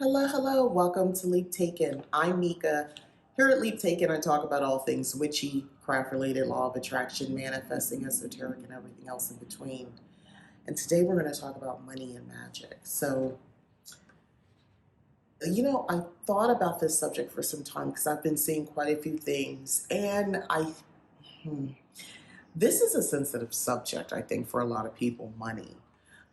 Hello, hello. Welcome to Leap Taken. I'm Mika. Here at Leap Taken, I talk about all things witchy, craft related, law of attraction, manifesting, esoteric, and everything else in between. And today we're going to talk about money and magic. I thought about this subject for some time because I've been seeing quite a few things. Hmm, this is a sensitive subject, I think, for a lot of people, money.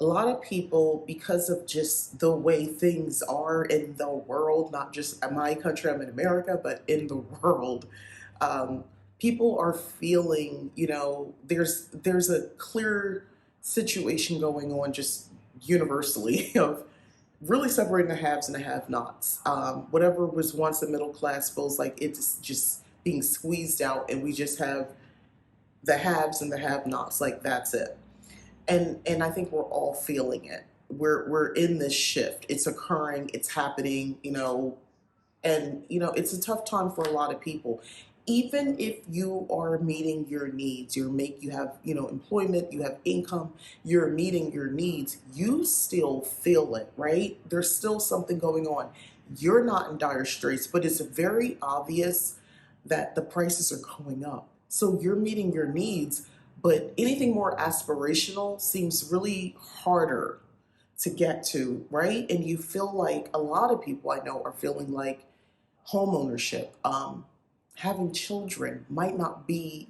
A lot of people, because of just the way things are in the world, not just in my country, I'm in America, but in the world, um, people are feeling, there's a clear situation going on just universally of really separating the haves and the have-nots. Whatever was once a middle class feels like it's just being squeezed out, and we just have the haves and the have-nots. Like that's it. And I think we're all feeling it. We're in this shift. It's occurring. It's happening. And it's a tough time for a lot of people. Even if you are meeting your needs, you have employment, you have income, you're meeting your needs. You still feel it, right? There's still something going on. You're not in dire straits, but it's very obvious that the prices are going up. So you're meeting your needs, but anything more aspirational seems really harder to get to, right? And you feel like a lot of people I know are feeling like home ownership, having children might not be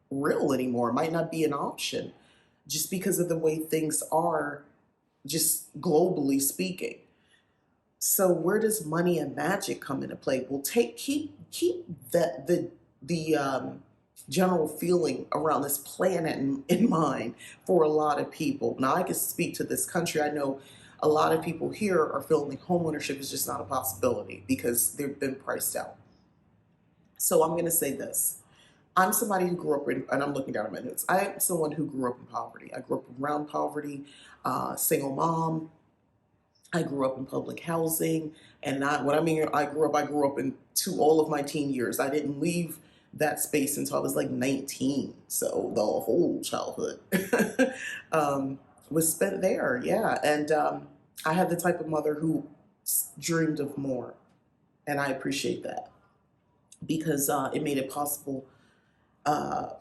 real anymore, might not be an option just because of the way things are, just globally speaking. So where does money and magic come into play? Well, keep that the general feeling around this planet in mind for a lot of people. Now, I can speak to this country. I know a lot of people here are feeling like homeownership is just not a possibility because they've been priced out. So I'm going to say this. I'm somebody who grew up in, and I'm looking down at my notes. I am someone who grew up in poverty. I grew up around poverty, single mom. I grew up in public housing, and not what I mean. I grew up into all of my teen years. I didn't leave that space until I was like 19. So the whole childhood um, was spent there. Yeah, and I had the type of mother who dreamed of more, and I appreciate that because it made it possible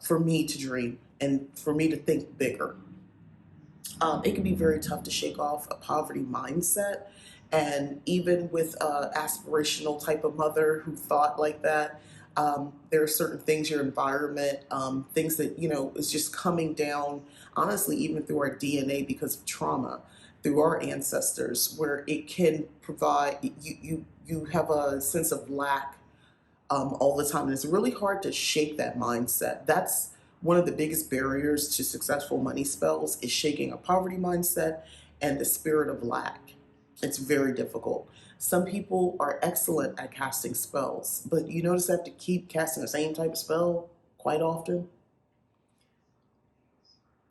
for me to dream and for me to think bigger. It can be very tough to shake off a poverty mindset. And even with an aspirational type of mother who thought like that, there are certain things, your environment, things that, is just coming down, honestly, even through our DNA because of trauma, through our ancestors, where it can provide, you have a sense of lack all the time. And it's really hard to shake that mindset. That's one of the biggest barriers to successful money spells is shaking a poverty mindset and the spirit of lack. It's very difficult. Some people are excellent at casting spells, but you notice they have to keep casting the same type of spell quite often.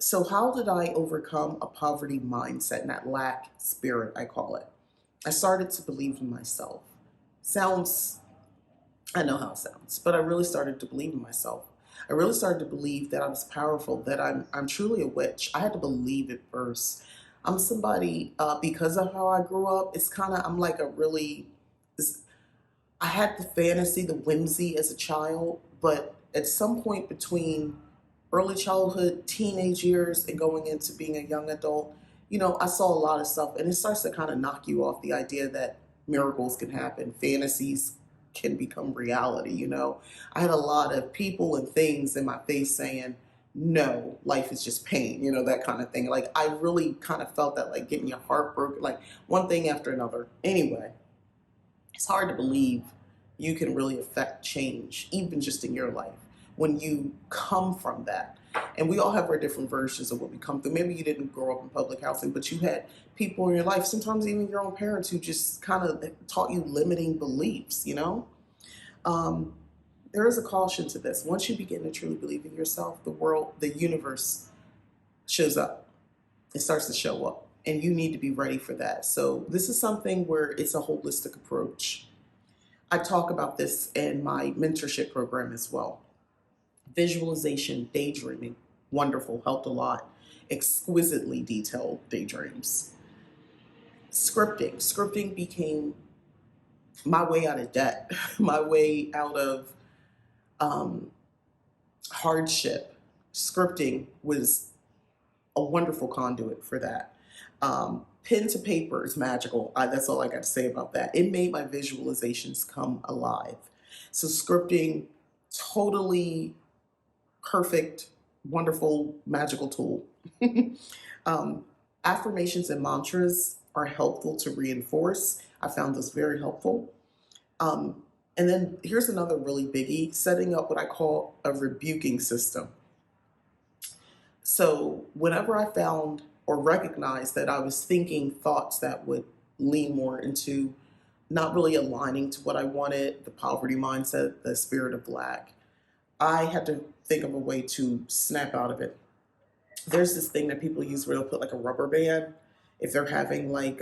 So how did I overcome a poverty mindset and that lack spirit, I call it? I started to believe in myself. Sounds I know how it sounds, but I really started to believe in myself. I really started to believe that I was powerful, that I'm truly a witch. I had to believe it first. I'm somebody because of how I grew up. It's kind of I'm like a really. I had the fantasy, the whimsy as a child, but at some point between early childhood, teenage years, and going into being a young adult, I saw a lot of stuff, and it starts to kind of knock you off the idea that miracles can happen, fantasies can become reality. I had a lot of people and things in my face saying, no, life is just pain, that kind of thing. Like, I really kind of felt that, like, getting your heart broken, like one thing after another. Anyway, it's hard to believe you can really affect change, even just in your life, when you come from that. And we all have our different versions of what we come through. Maybe you didn't grow up in public housing, but you had people in your life, sometimes even your own parents, who just kind of taught you limiting beliefs. Um, there is a caution to this. Once you begin to truly believe in yourself, the world, the universe shows up. It starts to show up. And you need to be ready for that. So this is something where it's a holistic approach. I talk about this in my mentorship program as well. Visualization, daydreaming, wonderful, helped a lot. Exquisitely detailed daydreams. Scripting became my way out of debt, my way out of um, hardship. Scripting was a wonderful conduit for that. Pen to paper is magical. That's all I got to say about that. It made my visualizations come alive. So scripting, totally perfect, wonderful, magical tool. um, Affirmations and mantras are helpful to reinforce. I found this very helpful. Um, and then here's another really biggie, setting up what I call a rebuking system. So whenever I found or recognized that I was thinking thoughts that would lean more into not really aligning to what I wanted, the poverty mindset, the spirit of lack, I had to think of a way to snap out of it. There's this thing that people use where they'll put like a rubber band if they're having like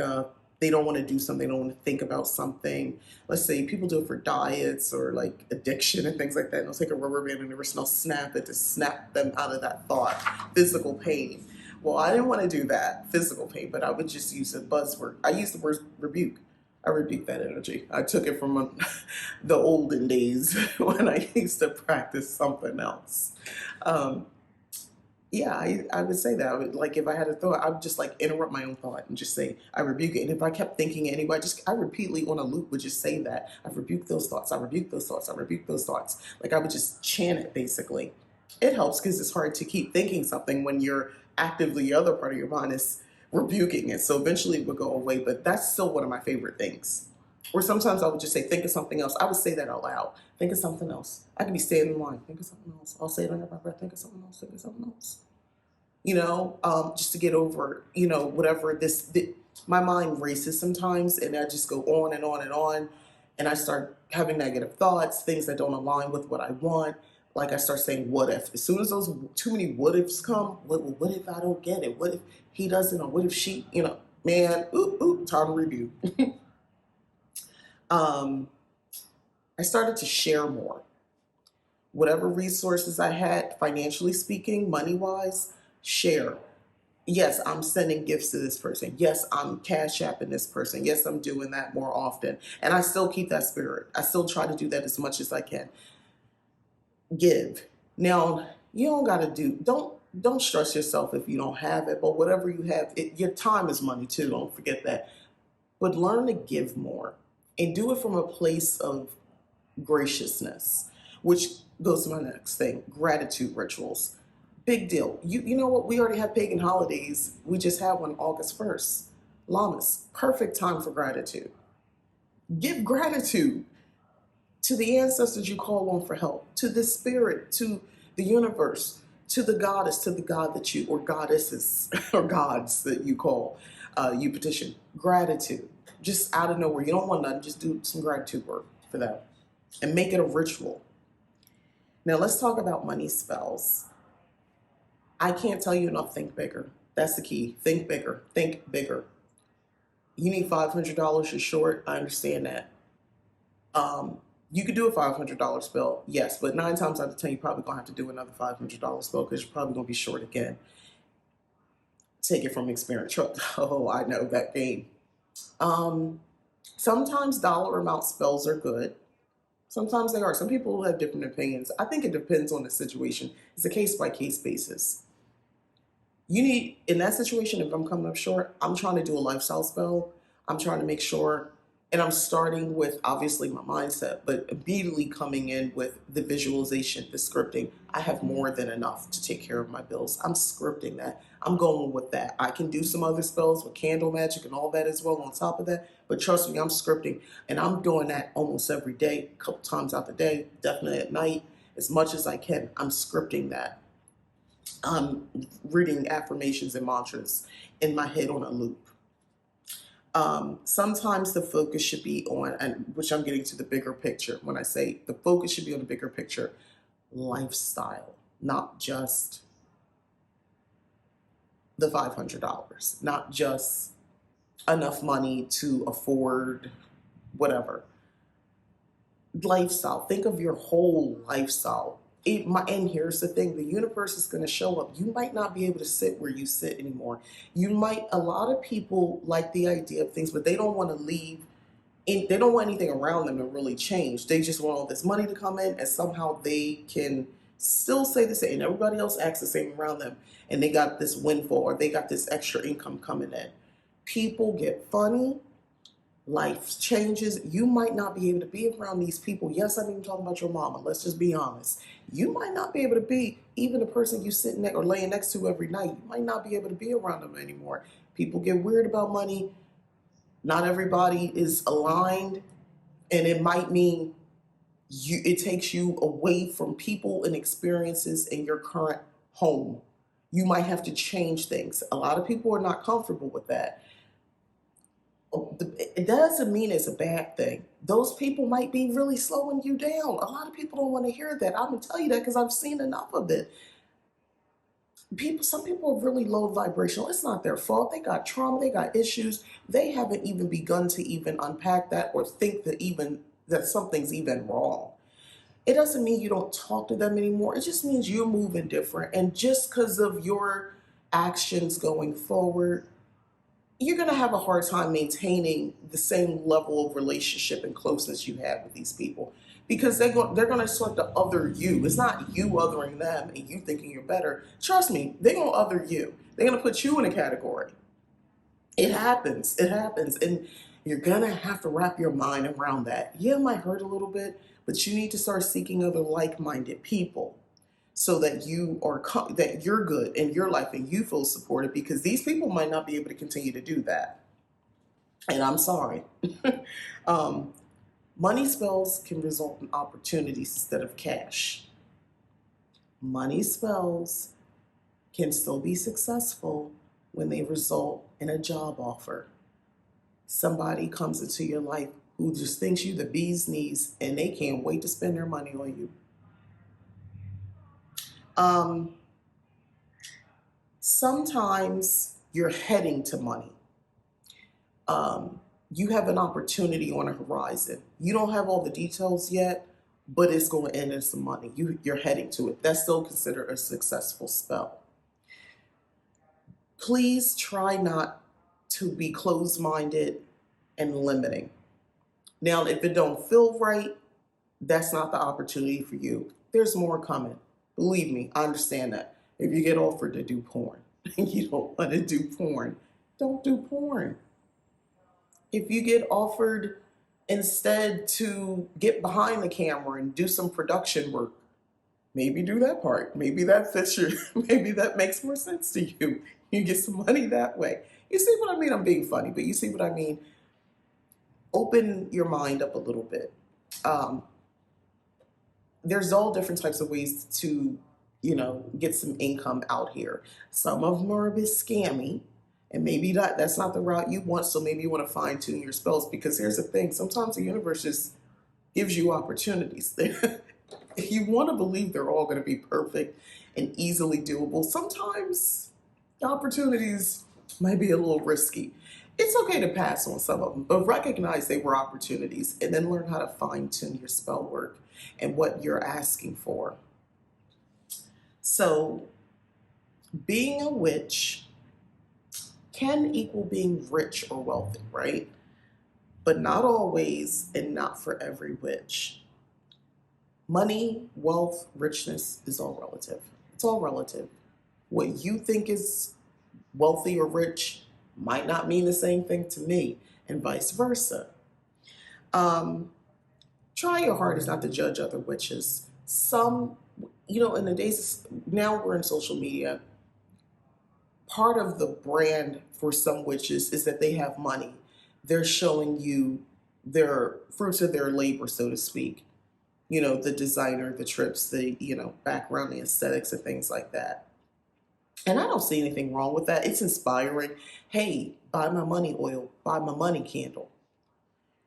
they don't want to do something, they don't want to think about something. Let's say people do it for diets or like addiction and things like that. And they'll take a rubber band and they'll snap it to snap them out of that thought, physical pain. Well, I didn't want to do that, physical pain, but I would just use a buzzword. I use the word rebuke. I rebuke that energy. I took it from the olden days when I used to practice something else. Um, yeah, I would say that. I would, like, if I had a thought, I would just like interrupt my own thought and just say, I rebuke it. And if I kept thinking anybody, I repeatedly on a loop would just say that. I rebuke those thoughts. I rebuke those thoughts. I rebuke those thoughts. Like I would just chant it basically. It helps because it's hard to keep thinking something when you're actively, the other part of your mind is rebuking it. So eventually it would go away, but that's still one of my favorite things. Or sometimes I would just say, think of something else. I would say that out loud. Think of something else. I could be staying in line. Think of something else. I'll say it under my breath. Think of something else. Think of something else. Just to get over, whatever my mind races sometimes, and I just go on and on and on, and I start having negative thoughts, things that don't align with what I want. Like I start saying, what if? As soon as those too many what ifs come, what if I don't get it? What if he doesn't, or what if she, man, time to review. I started to share more. Whatever resources I had, financially speaking, money-wise, share. Yes, I'm sending gifts to this person. Yes, I'm cash apping this person. Yes, I'm doing that more often. And I still keep that spirit. I still try to do that as much as I can. Give. Now, you don't got to don't stress yourself if you don't have it, but whatever you have, your time is money too. Don't forget that. But learn to give more and do it from a place of graciousness, which goes to my next thing, gratitude rituals. Big deal. You know what? We already have pagan holidays. We just had one August 1st. Lammas. Perfect time for gratitude. Give gratitude to the ancestors you call on for help, to the spirit, to the universe, to the goddess, to the god that you, or goddesses, or gods that you call, you petition. Gratitude. Just out of nowhere. You don't want nothing. Just do some gratitude work for that. And make it a ritual. Now let's talk about money spells. I can't tell you enough, think bigger. That's the key. Think bigger. Think bigger. You need $500, you're short. I understand that. You could do a $500 spell, yes, but 9 times out of 10, you're probably going to have to do another $500 spell because you're probably going to be short again. Take it from experience. Oh, I know that game. Sometimes dollar amount spells are good. Sometimes they are. Some people have different opinions. I think it depends on the situation. It's a case-by-case basis. You need, in that situation, if I'm coming up short, I'm trying to do a lifestyle spell. I'm trying to make sure, and I'm starting with obviously my mindset, but immediately coming in with the visualization, the scripting. I have more than enough to take care of my bills. I'm scripting that. I'm going with that. I can do some other spells with candle magic and all that as well on top of that. But trust me, I'm scripting, and I'm doing that almost every day, a couple times out the day, definitely at night, as much as I can. I'm scripting that. I'm reading affirmations and mantras in my head on a loop. Sometimes the focus should be on, and which I'm getting to the bigger picture. When I say the focus should be on the bigger picture, lifestyle, not just the $500, not just enough money to afford whatever. Lifestyle, think of your whole lifestyle. And here's the thing, the universe is going to show up. You might not be able to sit where you sit anymore. A lot of people like the idea of things, but they don't want to leave. They don't want anything around them to really change. They just want all this money to come in, and somehow they can still say the same. And everybody else acts the same around them, and they got this windfall or they got this extra income coming in. People get funny. Life changes. You might not be able to be around these people. Yes, I'm even talking about your mama. Let's just be honest. You might not be able to be even the person you sit next or laying next to every night. You might not be able to be around them anymore. People get weird about money. Not everybody is aligned, and it might mean it takes you away from people and experiences in your current home. You might have to change things. A lot of people are not comfortable with that. It doesn't mean it's a bad thing. Those people might be really slowing you down. A lot of people don't want to hear that. I'm gonna tell you that because I've seen enough of it. Some people are really low vibrational. It's not their fault. They got trauma. They got issues. They haven't even begun to even unpack that or think that something's even wrong. It doesn't mean you don't talk to them anymore. It just means you're moving different. And just because of your actions going forward, you're going to have a hard time maintaining the same level of relationship and closeness you have with these people because they're going to select the other you. It's not you othering them and you thinking you're better. Trust me, they're going to other you. They're going to put you in a category. It happens. It happens. And you're going to have to wrap your mind around that. Yeah, it might hurt a little bit, but you need to start seeking other like-minded people so that that you're good in your life and you feel supported, because these people might not be able to continue to do that. And I'm sorry. um, Money spells can result in opportunities instead of cash. Money spells can still be successful when they result in a job offer. Somebody comes into your life who just thinks you the bee's knees and they can't wait to spend their money on you. Sometimes you're heading to money. You have an opportunity on a horizon. You don't have all the details yet, but it's going to end in some money. You're heading to it. That's still considered a successful spell. Please try not to be closed-minded and limiting. Now, if it don't feel right, that's not the opportunity for you. There's more coming. Believe me, I understand that. If you get offered to do porn and you don't want to do porn, don't do porn. If you get offered instead to get behind the camera and do some production work, maybe do that part. Maybe that fits maybe that makes more sense to you. You get some money that way. You see what I mean? I'm being funny, but you see what I mean? Open your mind up a little bit. There's all different types of ways to, get some income out here. Some of them are a bit scammy, and maybe that's not the route you want, so maybe you want to fine tune your spells, because here's the thing, sometimes the universe just gives you opportunities. You want to believe they're all going to be perfect and easily doable. Sometimes the opportunities might be a little risky. It's okay to pass on some of them, but recognize they were opportunities and then learn how to fine tune your spell work and what you're asking for. So, being a witch can equal being rich or wealthy, right? But not always, and not for every witch. Money, wealth, richness is all relative. It's all relative. What you think is wealthy or rich might not mean the same thing to me, and vice versa. Try your hardest not to judge other witches. Some, in the days, now we're in social media, part of the brand for some witches is that they have money. They're showing you their fruits of their labor, so to speak. The designer, the trips, the, background, the aesthetics and things like that. And I don't see anything wrong with that. It's inspiring. Hey, buy my money oil, buy my money candle.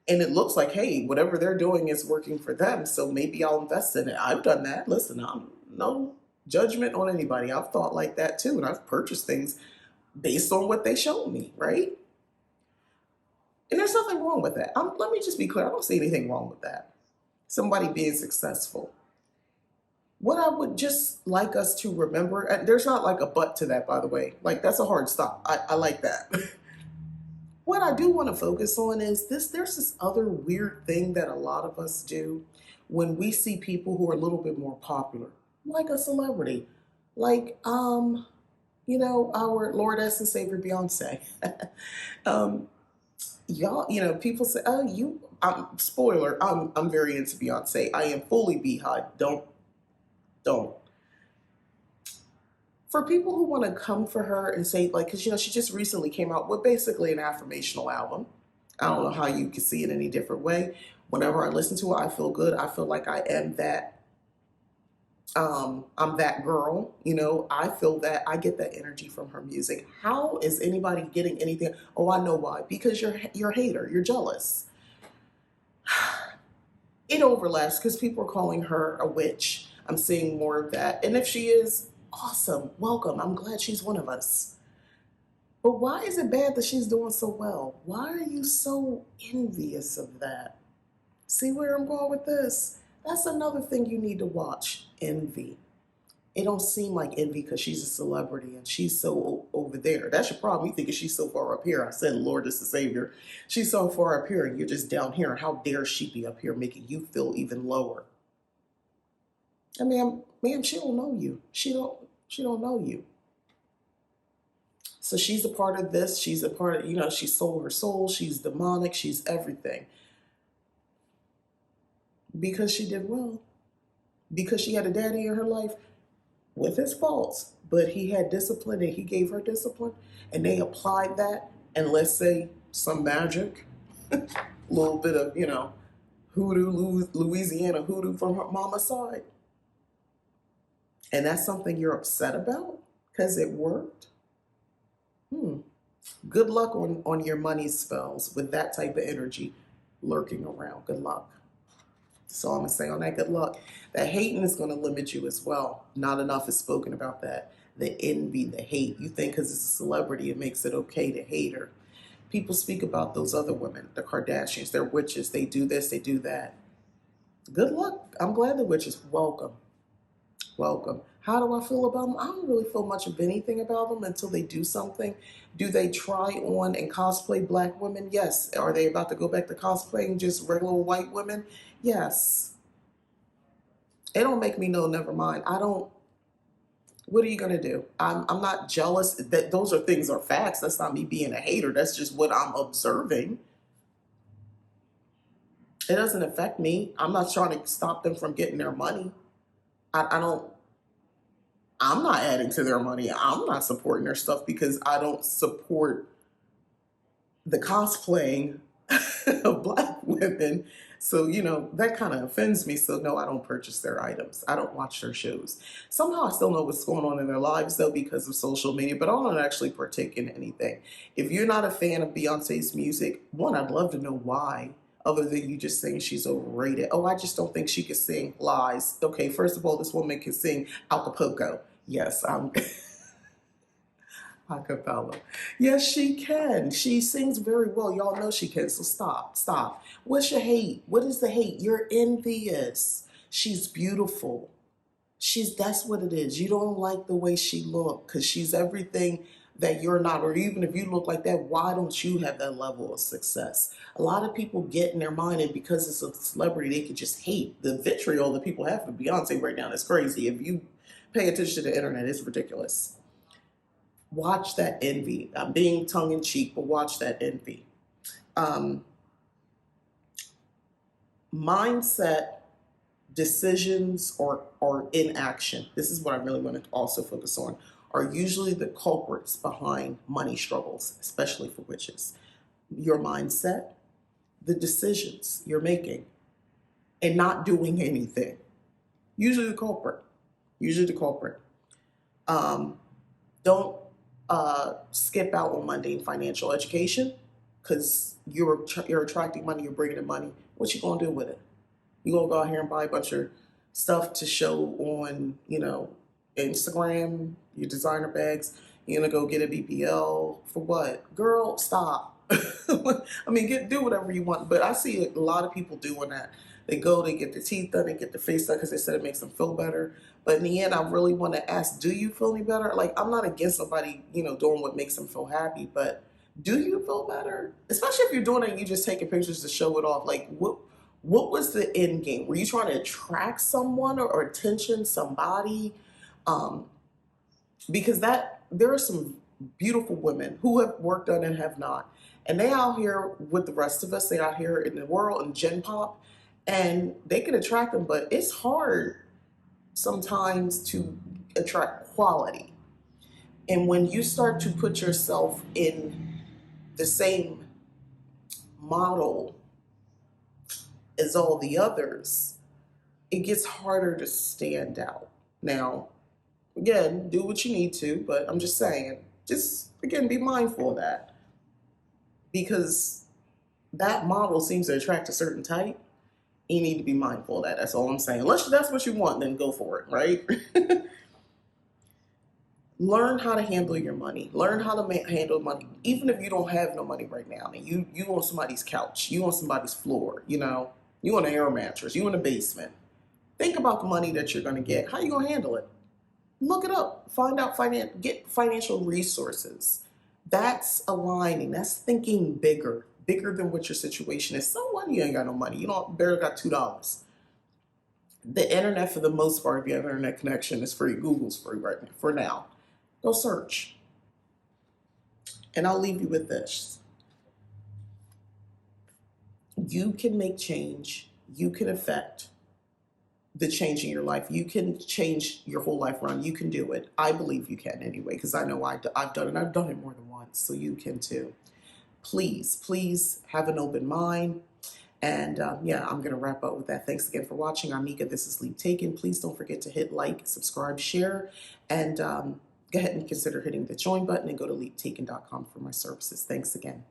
And it looks like, hey, whatever they're doing is working for them, so maybe I'll invest in it. I've done that. Listen, I'm no judgment on anybody. I've thought like that too, and I've purchased things based on what they showed me, right? And there's nothing wrong with that. Let me just be clear. I don't see anything wrong with that. Somebody being successful. What I would just like us to remember, and there's not like a but to that, by the way. Like, that's a hard stop. I like that. What I do want to focus on is this: there's this other weird thing that a lot of us do when we see people who are a little bit more popular, like a celebrity, like our Lord and Savior Beyonce. um, y'all, people say, "Oh, you." Spoiler: I'm very into Beyonce. I am fully Beehive. Don't. For people who want to come for her and say, like, because she just recently came out with basically an affirmational album. I don't know how you can see it any different way. Whenever I listen to it, I feel good. I feel like I am that. I'm that girl. I feel that I get that energy from her music. How is anybody getting anything? Oh, I know why. Because you're a hater. You're jealous. It overlaps because people are calling her a witch. I'm seeing more of that. And if she is, awesome. Welcome. I'm glad she's one of us. But why is it bad that she's doing so well? Why are you so envious of that? See where I'm going with this? That's another thing you need to watch. Envy. It don't seem like envy because she's a celebrity and she's so over there. That's your problem. You think she's so far up here. I said, Lord is the Savior. She's so far up here and you're just down here. And how dare she be up here making you feel even lower? I mean, ma'am, she don't know you. She don't know you. So she's a part of this. She's a part of, she sold her soul. She's demonic. She's everything. Because she did well. Because she had a daddy in her life with his faults, but he had discipline and he gave her discipline, and they applied that. And let's say some magic, a little bit of, hoodoo, Louisiana hoodoo from her mama's side. And that's something you're upset about because it worked. Good luck on your money spells with that type of energy lurking around. Good luck. So I'm going to say on that, good luck. That hating is going to limit you as well. Not enough is spoken about that. The envy, the hate. You think because it's a celebrity, it makes it okay to hate her. People speak about those other women, the Kardashians. They're witches. They do this, they do that. Good luck. I'm glad the witches. Welcome. Welcome. How do I feel about them? I don't really feel much of anything about them until they do something. Do they try on and cosplay black women? Yes. Are they about to go back to cosplaying just regular white women? Yes. It don't make me know, never mind. I don't, what are you going to do? I'm not jealous. That those things are facts. That's not me being a hater. That's just what I'm observing. It doesn't affect me. I'm not trying to stop them from getting their money. I don't, I'm not adding to their money. I'm not supporting their stuff because I don't support the cosplaying of black women. So, that kind of offends me. So, no, I don't purchase their items. I don't watch their shows. Somehow I still know what's going on in their lives, though, because of social media, but I don't actually partake in anything. If you're not a fan of Beyonce's music, one, I'd love to know why, other than you just saying she's overrated. Oh, I just don't think she can sing. Lies. Okay, first of all, this woman can sing Acapulco. Yes, I'm acapella. Yes, she can. She sings very well. Y'all know she can. So stop. What's your hate? What is the hate? You're envious. She's beautiful. That's what it is. You don't like the way she look because she's everything that you're not. Or even if you look like that, why don't you have that level of success? A lot of people get in their mind, and because it's a celebrity, they can just hate. The vitriol that people have for Beyonce right now is crazy. If you pay attention to the internet, it's ridiculous. Watch that envy. I'm being tongue in cheek, but watch that envy. Um, Mindset, decisions, or inaction. This is what I really want to also focus on. Are usually the culprits behind money struggles, especially for witches. Your mindset, the decisions you're making, and not doing anything. Usually the culprit. Usually the culprit. Don't skip out on mundane financial education because you're attracting money, you're bringing in money. What you gonna do with it? You gonna go out here and buy a bunch of stuff to show on, Instagram, your designer bags. You're gonna go get a BBL for what? Girl, stop. I mean, do whatever you want, but I see a lot of people doing that They go, they get their teeth done, they get their face done because they said it makes them feel better. But in the end, I really want to ask, do you feel any better? Like, I'm not against nobody, doing what makes them feel happy, but do you feel better? Especially if you're doing it and you just taking pictures to show it off. Like, what was the end game? Were you trying to attract someone or attention, somebody? Um, because there are some beautiful women who have worked on and have not. And they out here with the rest of us, they out here in the world in Gen Pop, and they can attract them, but it's hard sometimes to attract quality. And when you start to put yourself in the same model as all the others, it gets harder to stand out. Now, again, do what you need to, but I'm just saying, just again, be mindful of that. Because that model seems to attract a certain type. You need to be mindful of that. That's all I'm saying. Unless that's what you want, then go for it, right? Learn how to handle your money. Learn how to handle money. Even if you don't have no money right now, and you on somebody's couch, you on somebody's floor, you on an air mattress, you in a basement. Think about the money that you're going to get. How you going to handle it? Look it up. Find out, get financial resources. That's aligning. That's thinking bigger than what your situation is. So what? You ain't got no money. You barely got $2. The internet, for the most part, if you have an internet connection, is free. Google's free right now. For now, go search. And I'll leave you with this: you can make change. You can affect the change in your life. You can change your whole life around. You can do it. I believe you can anyway, because I know I've done it. I've done it more than once, so you can too. Please have an open mind. And yeah, I'm going to wrap up with that. Thanks again for watching. I'm Mika. This is Leap Taken. Please don't forget to hit like, subscribe, share, and go ahead and consider hitting the join button and go to leaptaken.com for my services. Thanks again.